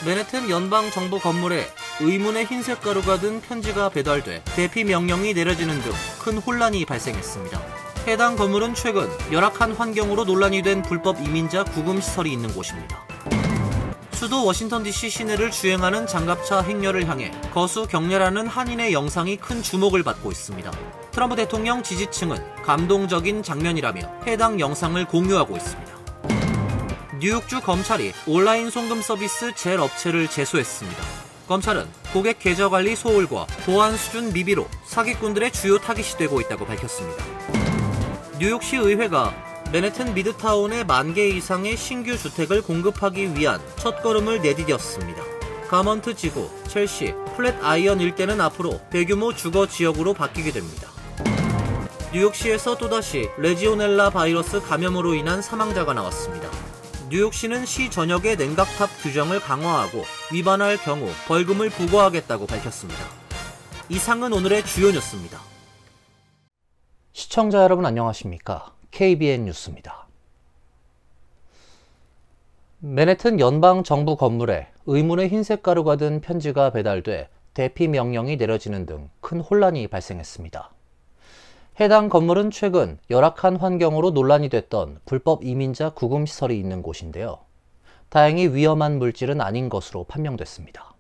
맨해튼 연방정부 건물에 의문의 흰색 가루가 든 편지가 배달돼 대피 명령이 내려지는 등 큰 혼란이 발생했습니다. 해당 건물은 최근 열악한 환경으로 논란이 된 불법 이민자 구금시설이 있는 곳입니다. 수도 워싱턴 DC 시내를 주행하는 장갑차 행렬을 향해 거수 격렬하는 한인의 영상이 큰 주목을 받고 있습니다. 트럼프 대통령 지지층은 감동적인 장면이라며 해당 영상을 공유하고 있습니다. 뉴욕주 검찰이 온라인 송금 서비스 젤 업체를 제소했습니다. 검찰은 고객 계좌 관리 소홀과 보안 수준 미비로 사기꾼들의 주요 타깃이 되고 있다고 밝혔습니다. 뉴욕시 의회가 맨해튼 미드타운에 10,000개 이상의 신규 주택을 공급하기 위한 첫걸음을 내디뎠습니다. 가먼트 지구, 첼시, 플랫 아이언 일대는 앞으로 대규모 주거 지역으로 바뀌게 됩니다. 뉴욕시에서 또다시 레지오넬라 바이러스 감염으로 인한 사망자가 나왔습니다. 뉴욕시는 시 전역의 냉각탑 규정을 강화하고 위반할 경우 벌금을 부과하겠다고 밝혔습니다. 이상은 오늘의 주요 뉴스입니다. 시청자 여러분 안녕하십니까? KBN 뉴스입니다. 맨해튼 연방정부 건물에 의문의 흰색 가루가 든 편지가 배달돼 대피 명령이 내려지는 등 큰 혼란이 발생했습니다. 해당 건물은 최근 열악한 환경으로 논란이 됐던 불법 이민자 구금시설이 있는 곳인데요. 다행히 위험한 물질은 아닌 것으로 판명됐습니다.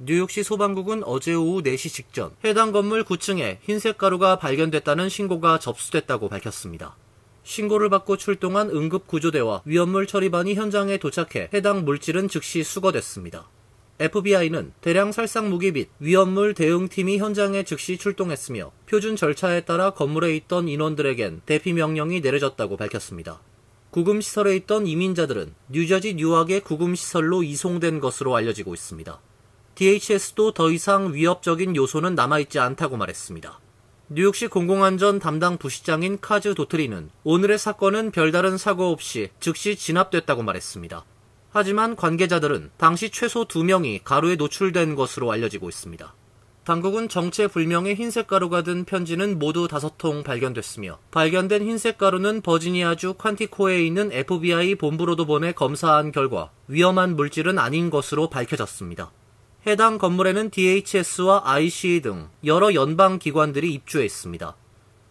뉴욕시 소방국은 어제 오후 4시 직전 해당 건물 9층에 흰색 가루가 발견됐다는 신고가 접수됐다고 밝혔습니다. 신고를 받고 출동한 응급구조대와 위험물 처리반이 현장에 도착해 해당 물질은 즉시 수거됐습니다. FBI는 대량 살상 무기 및 위험물 대응팀이 현장에 즉시 출동했으며 표준 절차에 따라 건물에 있던 인원들에겐 대피 명령이 내려졌다고 밝혔습니다. 구금시설에 있던 이민자들은 뉴저지 뉴악의 구금시설로 이송된 것으로 알려지고 있습니다. DHS도 더 이상 위협적인 요소는 남아있지 않다고 말했습니다. 뉴욕시 공공안전 담당 부시장인 카즈 도트리는 오늘의 사건은 별다른 사고 없이 즉시 진압됐다고 말했습니다. 하지만 관계자들은 당시 최소 2명이 가루에 노출된 것으로 알려지고 있습니다. 당국은 정체불명의 흰색 가루가 든 편지는 모두 5통 발견됐으며 발견된 흰색 가루는 버지니아주 퀀티코에 있는 FBI 본부로도 보내 검사한 결과 위험한 물질은 아닌 것으로 밝혀졌습니다. 해당 건물에는 DHS와 ICE 등 여러 연방기관들이 입주해 있습니다.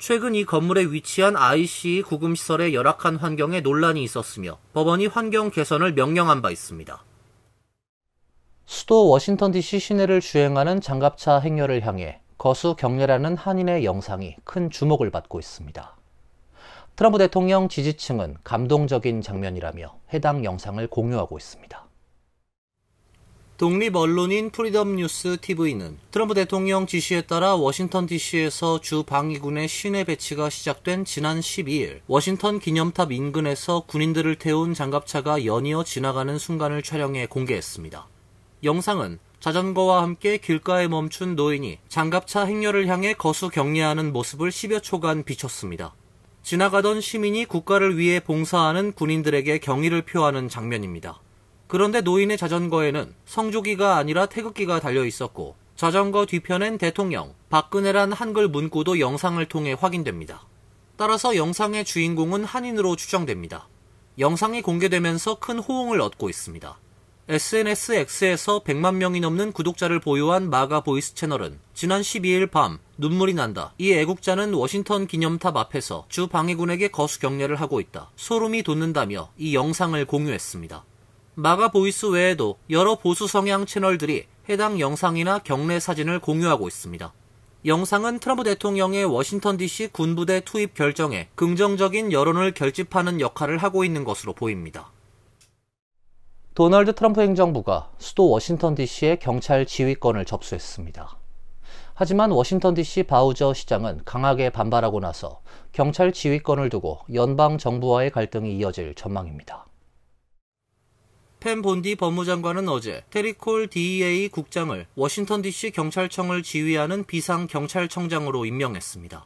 최근 이 건물에 위치한 ICE 구금시설의 열악한 환경에 논란이 있었으며 법원이 환경 개선을 명령한 바 있습니다. 수도 워싱턴 DC 시내를 주행하는 장갑차 행렬을 향해 거수 격렬하는 한인의 영상이 큰 주목을 받고 있습니다. 트럼프 대통령 지지층은 감동적인 장면이라며 해당 영상을 공유하고 있습니다. 독립 언론인 프리덤 뉴스 TV는 트럼프 대통령 지시에 따라 워싱턴 DC에서 주 방위군의 시내 배치가 시작된 지난 12일 워싱턴 기념탑 인근에서 군인들을 태운 장갑차가 연이어 지나가는 순간을 촬영해 공개했습니다. 영상은 자전거와 함께 길가에 멈춘 노인이 장갑차 행렬을 향해 거수 격리하는 모습을 10여 초간 비췄습니다. 지나가던 시민이 국가를 위해 봉사하는 군인들에게 경의를 표하는 장면입니다. 그런데 노인의 자전거에는 성조기가 아니라 태극기가 달려 있었고 자전거 뒤편엔 대통령, 박근혜란 한글 문구도 영상을 통해 확인됩니다. 따라서 영상의 주인공은 한인으로 추정됩니다. 영상이 공개되면서 큰 호응을 얻고 있습니다. SNS X에서 100만 명이 넘는 구독자를 보유한 마가 보이스 채널은 지난 12일 밤 눈물이 난다. 이 애국자는 워싱턴 기념탑 앞에서 주 방위군에게 거수 격려를 하고 있다. 소름이 돋는다며 이 영상을 공유했습니다. 마가 보이스 외에도 여러 보수 성향 채널들이 해당 영상이나 경례 사진을 공유하고 있습니다. 영상은 트럼프 대통령의 워싱턴 DC 군부대 투입 결정에 긍정적인 여론을 결집하는 역할을 하고 있는 것으로 보입니다. 도널드 트럼프 행정부가 수도 워싱턴 DC의 경찰 지휘권을 접수했습니다. 하지만 워싱턴 DC 바우저 시장은 강하게 반발하고 나서 경찰 지휘권을 두고 연방 정부와의 갈등이 이어질 전망입니다. 펜 본디 법무장관은 어제 테리 콜 DEA 국장을 워싱턴 DC 경찰청을 지휘하는 비상경찰청장으로 임명했습니다.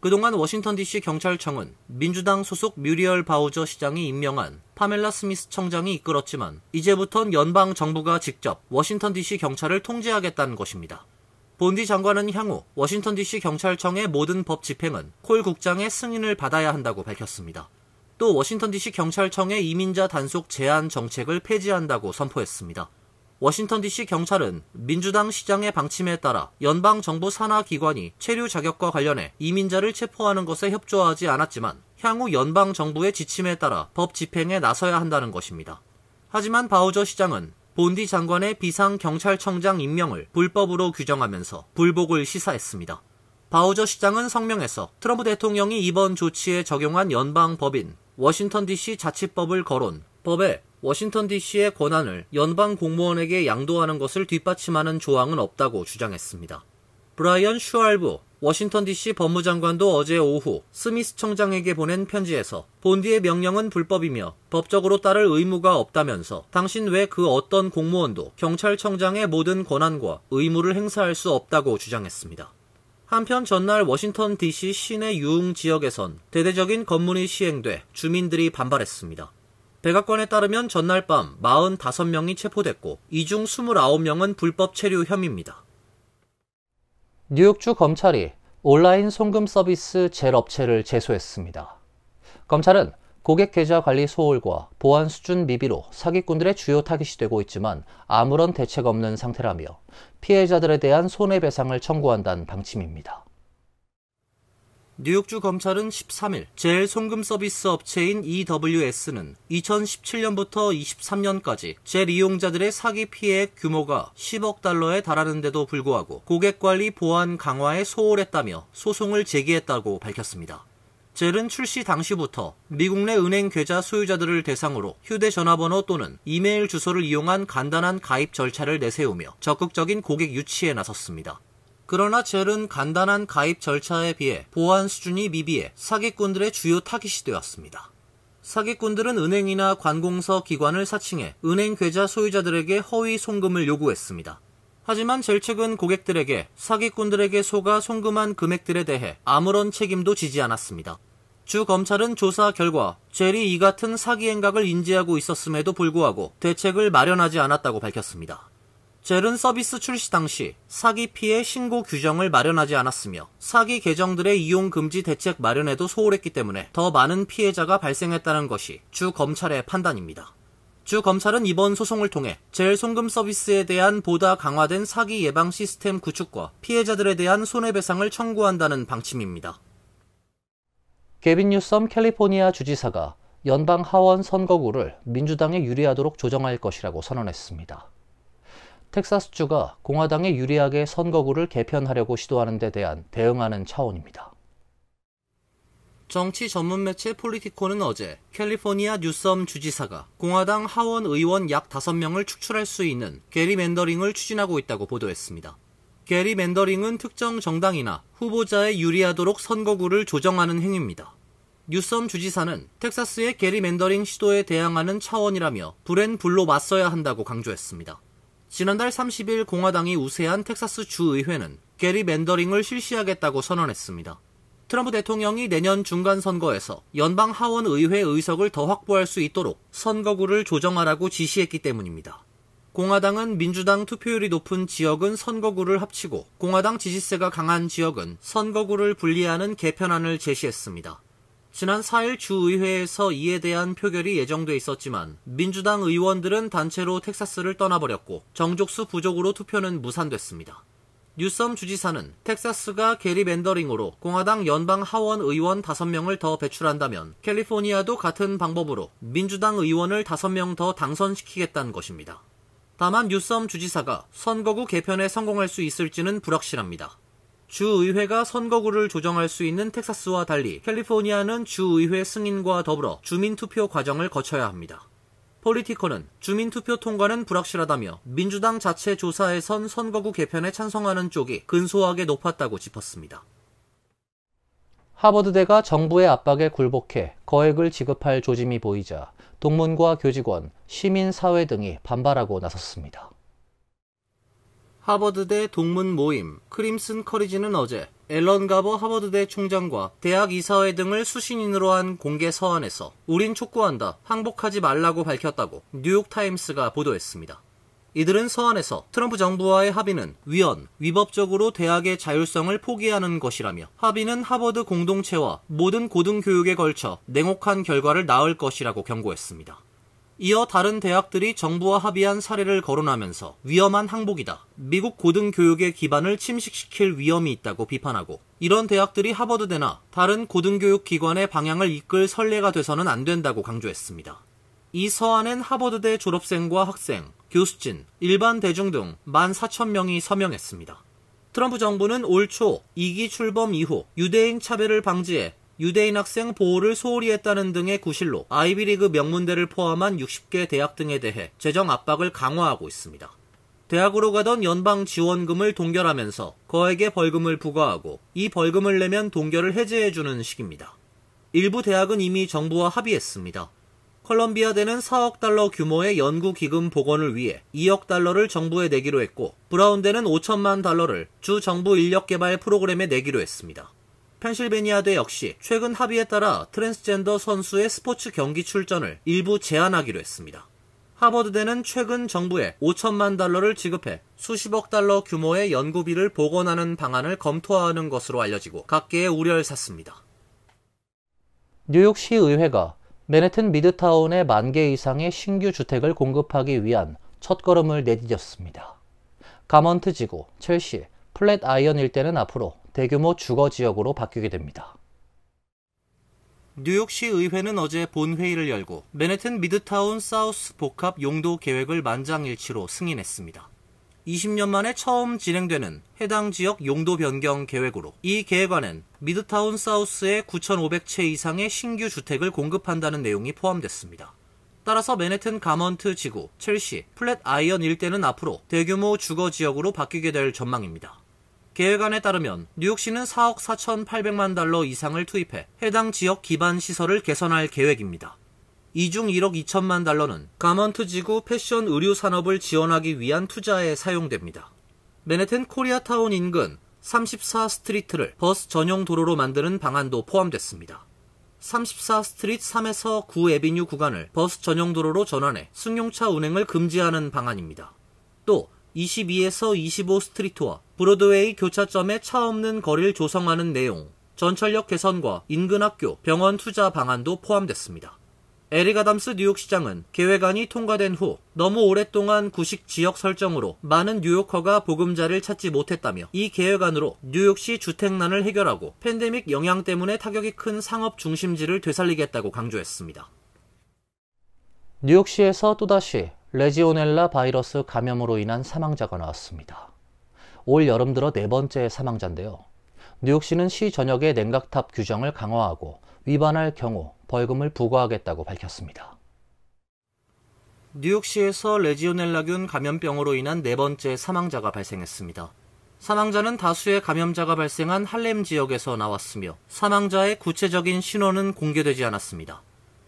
그동안 워싱턴 DC 경찰청은 민주당 소속 뮤리얼 바우저 시장이 임명한 파멜라 스미스 청장이 이끌었지만 이제부턴 연방 정부가 직접 워싱턴 DC 경찰을 통제하겠다는 것입니다. 본디 장관은 향후 워싱턴 DC 경찰청의 모든 법 집행은 콜 국장의 승인을 받아야 한다고 밝혔습니다. 또 워싱턴 DC 경찰청의 이민자 단속 제한 정책을 폐지한다고 선포했습니다. 워싱턴 DC 경찰은 민주당 시장의 방침에 따라 연방정부 산하 기관이 체류 자격과 관련해 이민자를 체포하는 것에 협조하지 않았지만 향후 연방정부의 지침에 따라 법 집행에 나서야 한다는 것입니다. 하지만 바우저 시장은 본디 장관의 비상경찰청장 임명을 불법으로 규정하면서 불복을 시사했습니다. 바우저 시장은 성명에서 트럼프 대통령이 이번 조치에 적용한 연방법인 워싱턴 DC 자치법을 거론, 법에 워싱턴 DC의 권한을 연방 공무원에게 양도하는 것을 뒷받침하는 조항은 없다고 주장했습니다. 브라이언 슈알브 워싱턴 DC 법무장관도 어제 오후 스미스 청장에게 보낸 편지에서 본디의 명령은 불법이며 법적으로 따를 의무가 없다면서 당신 외 그 어떤 공무원도 경찰청장의 모든 권한과 의무를 행사할 수 없다고 주장했습니다. 한편 전날 워싱턴 DC 시내 유흥 지역에선 대대적인 검문이 시행돼 주민들이 반발했습니다. 백악관에 따르면 전날 밤 45명이 체포됐고 이 중 29명은 불법 체류 혐의입니다. 뉴욕주 검찰이 온라인 송금 서비스 젤 업체를 제소했습니다. 검찰은 고객 계좌 관리 소홀과 보안 수준 미비로 사기꾼들의 주요 타깃이 되고 있지만 아무런 대책 없는 상태라며 피해자들에 대한 손해배상을 청구한다는 방침입니다. 뉴욕주 검찰은 13일 젤 송금 서비스 업체인 EWS는 2017년부터 23년까지 젤 이용자들의 사기 피해액 규모가 10억 달러에 달하는데도 불구하고 고객관리 보안 강화에 소홀했다며 소송을 제기했다고 밝혔습니다. 젤은 출시 당시부터 미국 내 은행 계좌 소유자들을 대상으로 휴대전화번호 또는 이메일 주소를 이용한 간단한 가입 절차를 내세우며 적극적인 고객 유치에 나섰습니다. 그러나 젤은 간단한 가입 절차에 비해 보안 수준이 미비해 사기꾼들의 주요 타깃이 되었습니다. 사기꾼들은 은행이나 관공서 기관을 사칭해 은행 계좌 소유자들에게 허위 송금을 요구했습니다. 하지만 젤 측은 고객들에게 사기꾼들에게 속아 송금한 금액들에 대해 아무런 책임도 지지 않았습니다. 주 검찰은 조사 결과 젤이 이 같은 사기 행각을 인지하고 있었음에도 불구하고 대책을 마련하지 않았다고 밝혔습니다. 젤은 서비스 출시 당시 사기 피해 신고 규정을 마련하지 않았으며 사기 계정들의 이용 금지 대책 마련에도 소홀했기 때문에 더 많은 피해자가 발생했다는 것이 주 검찰의 판단입니다. 주 검찰은 이번 소송을 통해 젤 송금 서비스에 대한 보다 강화된 사기 예방 시스템 구축과 피해자들에 대한 손해배상을 청구한다는 방침입니다. 게빈 뉴섬 캘리포니아 주지사가 연방 하원 선거구를 민주당에 유리하도록 조정할 것이라고 선언했습니다. 텍사스주가 공화당에 유리하게 선거구를 개편하려고 시도하는 데 대한 대응하는 차원입니다. 정치 전문 매체 폴리티코는 어제 캘리포니아 뉴섬 주지사가 공화당 하원 의원 약 5명을 축출할 수 있는 게리맨더링을 추진하고 있다고 보도했습니다. 게리맨더링은 특정 정당이나 후보자에 유리하도록 선거구를 조정하는 행위입니다. 뉴섬 주지사는 텍사스의 게리맨더링 시도에 대항하는 차원이라며 불엔 불로 맞서야 한다고 강조했습니다. 지난달 30일 공화당이 우세한 텍사스 주의회는 게리맨더링을 실시하겠다고 선언했습니다. 트럼프 대통령이 내년 중간선거에서 연방 하원 의회 의석을 더 확보할 수 있도록 선거구를 조정하라고 지시했기 때문입니다. 공화당은 민주당 투표율이 높은 지역은 선거구를 합치고 공화당 지지세가 강한 지역은 선거구를 분리하는 개편안을 제시했습니다. 지난 4일 주의회에서 이에 대한 표결이 예정돼 있었지만 민주당 의원들은 단체로 텍사스를 떠나버렸고 정족수 부족으로 투표는 무산됐습니다. 뉴섬 주지사는 텍사스가 게리맨더링으로 공화당 연방 하원 의원 5명을 더 배출한다면 캘리포니아도 같은 방법으로 민주당 의원을 5명 더 당선시키겠다는 것입니다. 다만 뉴섬 주지사가 선거구 개편에 성공할 수 있을지는 불확실합니다. 주의회가 선거구를 조정할 수 있는 텍사스와 달리 캘리포니아는 주의회 승인과 더불어 주민투표 과정을 거쳐야 합니다. 폴리티코는 주민투표 통과는 불확실하다며 민주당 자체 조사에선 선거구 개편에 찬성하는 쪽이 근소하게 높았다고 짚었습니다. 하버드대가 정부의 압박에 굴복해 거액을 지급할 조짐이 보이자 동문과 교직원, 시민사회 등이 반발하고 나섰습니다. 하버드대 동문 모임 크림슨 커리지는 어제 앨런 가버 하버드대 총장과 대학 이사회 등을 수신인으로 한 공개 서한에서 우린 촉구한다, 항복하지 말라고 밝혔다고 뉴욕타임스가 보도했습니다. 이들은 서한에서 트럼프 정부와의 합의는 위법적으로 대학의 자율성을 포기하는 것이라며 합의는 하버드 공동체와 모든 고등교육에 걸쳐 냉혹한 결과를 낳을 것이라고 경고했습니다. 이어 다른 대학들이 정부와 합의한 사례를 거론하면서 위험한 항복이다, 미국 고등교육의 기반을 침식시킬 위험이 있다고 비판하고 이런 대학들이 하버드대나 다른 고등교육 기관의 방향을 이끌 선례가 돼서는 안 된다고 강조했습니다. 이 서한엔 하버드대 졸업생과 학생, 교수진, 일반 대중 등 14,000명이 서명했습니다. 트럼프 정부는 올 초 2기 출범 이후 유대인 차별을 방지해 유대인 학생 보호를 소홀히 했다는 등의 구실로 아이비리그 명문대를 포함한 60개 대학 등에 대해 재정 압박을 강화하고 있습니다. 대학으로 가던 연방 지원금을 동결하면서 거액의 벌금을 부과하고 이 벌금을 내면 동결을 해제해주는 식입니다. 일부 대학은 이미 정부와 합의했습니다. 컬럼비아대는 4억 달러 규모의 연구기금 복원을 위해 2억 달러를 정부에 내기로 했고 브라운대는 5천만 달러를 주 정부 인력개발 프로그램에 내기로 했습니다. 펜실베니아대 역시 최근 합의에 따라 트랜스젠더 선수의 스포츠 경기 출전을 일부 제한하기로 했습니다. 하버드대는 최근 정부에 5천만 달러를 지급해 수십억 달러 규모의 연구비를 복원하는 방안을 검토하는 것으로 알려지고 각계의 우려를 샀습니다. 뉴욕시 의회가 맨해튼 미드타운에 10,000개 이상의 신규 주택을 공급하기 위한 첫걸음을 내디뎠습니다. 가먼트 지구, 첼시, 플랫아이언 일대는 앞으로 대규모 주거지역으로 바뀌게 됩니다. 뉴욕시 의회는 어제 본회의를 열고 맨해튼 미드타운 사우스 복합 용도 계획을 만장일치로 승인했습니다. 20년 만에 처음 진행되는 해당 지역 용도 변경 계획으로 이 계획안엔 미드타운 사우스에 9,500채 이상의 신규 주택을 공급한다는 내용이 포함됐습니다. 따라서 맨해튼 가먼트 지구, 첼시, 플랫아이언 일대는 앞으로 대규모 주거지역으로 바뀌게 될 전망입니다. 계획안에 따르면 뉴욕시는 4억 4,800만 달러 이상을 투입해 해당 지역 기반 시설을 개선할 계획입니다. 이 중 1억 2천만 달러는 가먼트 지구 패션 의류 산업을 지원하기 위한 투자에 사용됩니다. 맨해튼 코리아타운 인근 34 스트리트를 버스 전용 도로로 만드는 방안도 포함됐습니다. 34 스트리트 3에서 9 애비뉴 구간을 버스 전용 도로로 전환해 승용차 운행을 금지하는 방안입니다. 또 22에서 25 스트리트와 브로드웨이 교차점에 차 없는 거리를 조성하는 내용, 전철역 개선과 인근 학교, 병원 투자 방안도 포함됐습니다. 에릭 아담스 뉴욕시장은 계획안이 통과된 후 너무 오랫동안 구식 지역 설정으로 많은 뉴요커가 보금자리를 찾지 못했다며 이 계획안으로 뉴욕시 주택난을 해결하고 팬데믹 영향 때문에 타격이 큰 상업 중심지를 되살리겠다고 강조했습니다. 뉴욕시에서 또다시 레지오넬라 바이러스 감염으로 인한 사망자가 나왔습니다. 올 여름 들어 4번째 사망자인데요. 뉴욕시는 시 전역의 냉각탑 규정을 강화하고 위반할 경우 벌금을 부과하겠다고 밝혔습니다. 뉴욕시에서 레지오넬라균 감염병으로 인한 4번째 사망자가 발생했습니다. 사망자는 다수의 감염자가 발생한 할렘 지역에서 나왔으며 사망자의 구체적인 신원은 공개되지 않았습니다.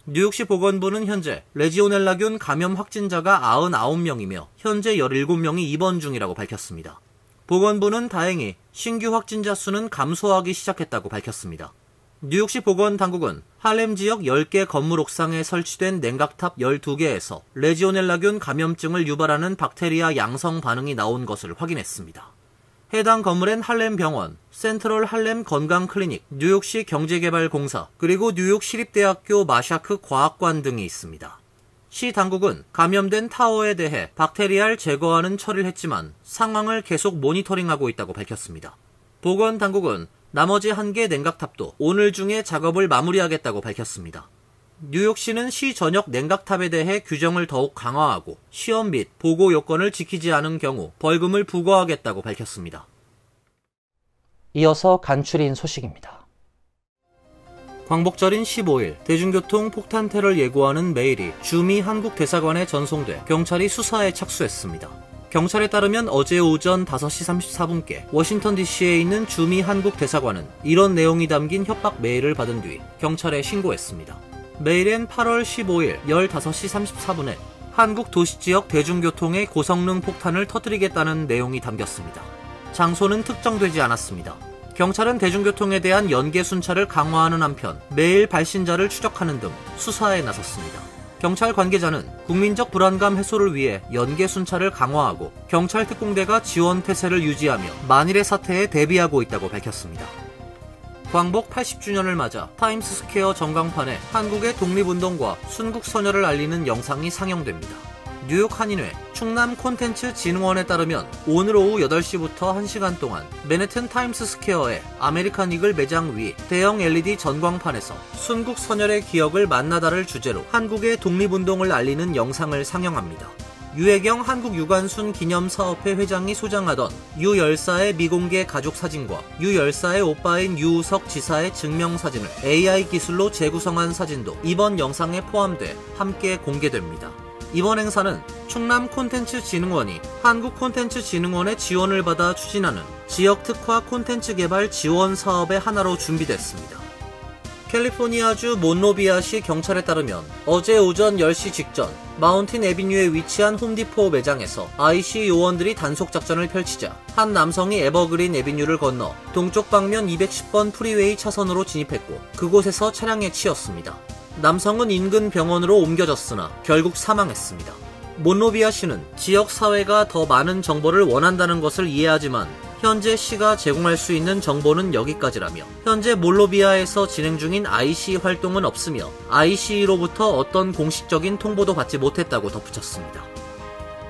뉴욕시 보건부는 현재 레지오넬라균 감염 확진자가 99명이며 현재 17명이 입원 중이라고 밝혔습니다. 보건부는 다행히 신규 확진자 수는 감소하기 시작했다고 밝혔습니다. 뉴욕시 보건당국은 할렘 지역 10개 건물 옥상에 설치된 냉각탑 12개에서 레지오넬라균 감염증을 유발하는 박테리아 양성 반응이 나온 것을 확인했습니다. 해당 건물엔 할렘 병원, 센트럴 할렘 건강클리닉, 뉴욕시 경제개발공사, 그리고 뉴욕 시립대학교 마샤크 과학관 등이 있습니다. 시 당국은 감염된 타워에 대해 박테리아를 제거하는 처리를 했지만 상황을 계속 모니터링하고 있다고 밝혔습니다. 보건당국은 나머지 1개 냉각탑도 오늘 중에 작업을 마무리하겠다고 밝혔습니다. 뉴욕시는 시 전역 냉각탑에 대해 규정을 더욱 강화하고 시험 및 보고 요건을 지키지 않은 경우 벌금을 부과하겠다고 밝혔습니다. 이어서 간추린 소식입니다. 광복절인 15일 대중교통 폭탄 테러를 예고하는 메일이 주미 한국 대사관에 전송돼 경찰이 수사에 착수했습니다. 경찰에 따르면 어제 오전 5시 34분께 워싱턴 DC에 있는 주미 한국 대사관은 이런 내용이 담긴 협박 메일을 받은 뒤 경찰에 신고했습니다. 메일엔 8월 15일 15시 34분에 한국 도시지역 대중교통의 고성능 폭탄을 터뜨리겠다는 내용이 담겼습니다. 장소는 특정되지 않았습니다. 경찰은 대중교통에 대한 연계 순찰을 강화하는 한편 메일 발신자를 추적하는 등 수사에 나섰습니다. 경찰 관계자는 국민적 불안감 해소를 위해 연계 순찰을 강화하고 경찰 특공대가 지원 태세를 유지하며 만일의 사태에 대비하고 있다고 밝혔습니다. 광복 80주년을 맞아 타임스스퀘어 전광판에 한국의 독립운동과 순국선열을 알리는 영상이 상영됩니다. 뉴욕 한인회 충남 콘텐츠 진흥원에 따르면 오늘 오후 8시부터 1시간 동안 맨해튼 타임스스퀘어의 아메리칸 이글 매장 위 대형 LED 전광판에서 순국선열의 기억을 만나다를 주제로 한국의 독립운동을 알리는 영상을 상영합니다. 유해경 한국유관순 기념사업회 회장이 소장하던 유 열사의 미공개 가족 사진과 유 열사의 오빠인 유우석 지사의 증명사진을 AI 기술로 재구성한 사진도 이번 영상에 포함돼 함께 공개됩니다. 이번 행사는 충남 콘텐츠 진흥원이 한국 콘텐츠 진흥원의 지원을 받아 추진하는 지역 특화 콘텐츠 개발 지원 사업의 하나로 준비됐습니다. 캘리포니아주 몬로비아시 경찰에 따르면 어제 오전 10시 직전 마운틴 애비뉴에 위치한 홈디포 매장에서 IC 요원들이 단속작전을 펼치자 한 남성이 에버그린 애비뉴를 건너 동쪽 방면 210번 프리웨이 차선으로 진입했고 그곳에서 차량에 치였습니다. 남성은 인근 병원으로 옮겨졌으나 결국 사망했습니다. 몬로비아시는 지역 사회가 더 많은 정보를 원한다는 것을 이해하지만 현재 시가 제공할 수 있는 정보는 여기까지라며 현재 몬로비아에서 진행 중인 IC 활동은 없으며 IC로부터 어떤 공식적인 통보도 받지 못했다고 덧붙였습니다.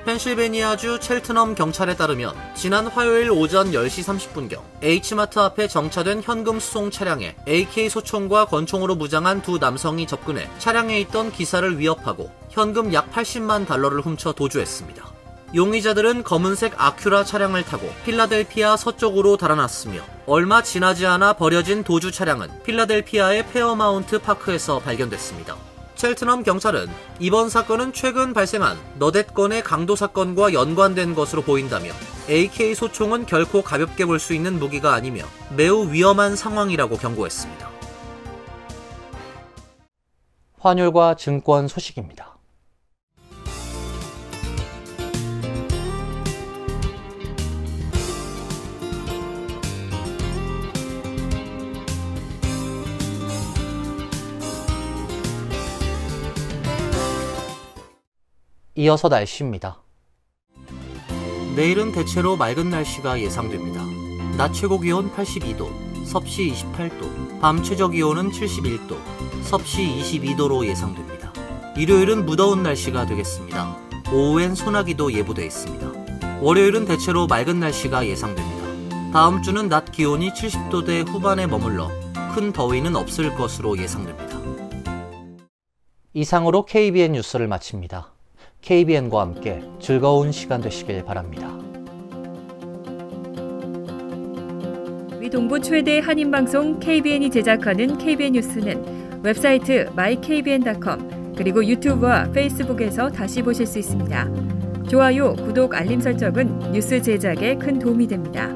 펜실베니아주 첼트넘 경찰에 따르면 지난 화요일 오전 10시 30분경 H마트 앞에 정차된 현금 수송 차량에 AK 소총과 권총으로 무장한 두 남성이 접근해 차량에 있던 기사를 위협하고 현금 약 80만 달러를 훔쳐 도주했습니다. 용의자들은 검은색 아큐라 차량을 타고 필라델피아 서쪽으로 달아났으며 얼마 지나지 않아 버려진 도주 차량은 필라델피아의 페어마운트 파크에서 발견됐습니다. 첼트넘 경찰은 이번 사건은 최근 발생한 너댓 건의 강도 사건과 연관된 것으로 보인다며 AK 소총은 결코 가볍게 볼 수 있는 무기가 아니며 매우 위험한 상황이라고 경고했습니다. 환율과 증권 소식입니다. 이어서 날씨입니다. 내일은 대체로 맑은 날씨가 예상됩니다. 낮 최고 기온 82도, 섭씨 28도, 밤 최저 기온은 71도, 섭씨 22도로 예상됩니다. 일요일은 무더운 날씨가 되겠습니다. 오후엔 소나기도 예보돼 있습니다. 월요일은 대체로 맑은 날씨가 예상됩니다. 다음 주는 낮 기온이 70도대 후반에 머물러 큰 더위는 없을 것으로 예상됩니다. 이상으로 KBN 뉴스를 마칩니다. KBN과 함께 즐거운 시간 되시길 바랍니다. 동부 최대 한인방송 KBN이 제작하는 KBN 뉴스는 웹사이트 mykbn.com 그리고 유튜브와 페이스북에서 다시 보실 수 있습니다. 좋아요, 구독, 알림 설정은 뉴스 제작에 큰 도움이 됩니다.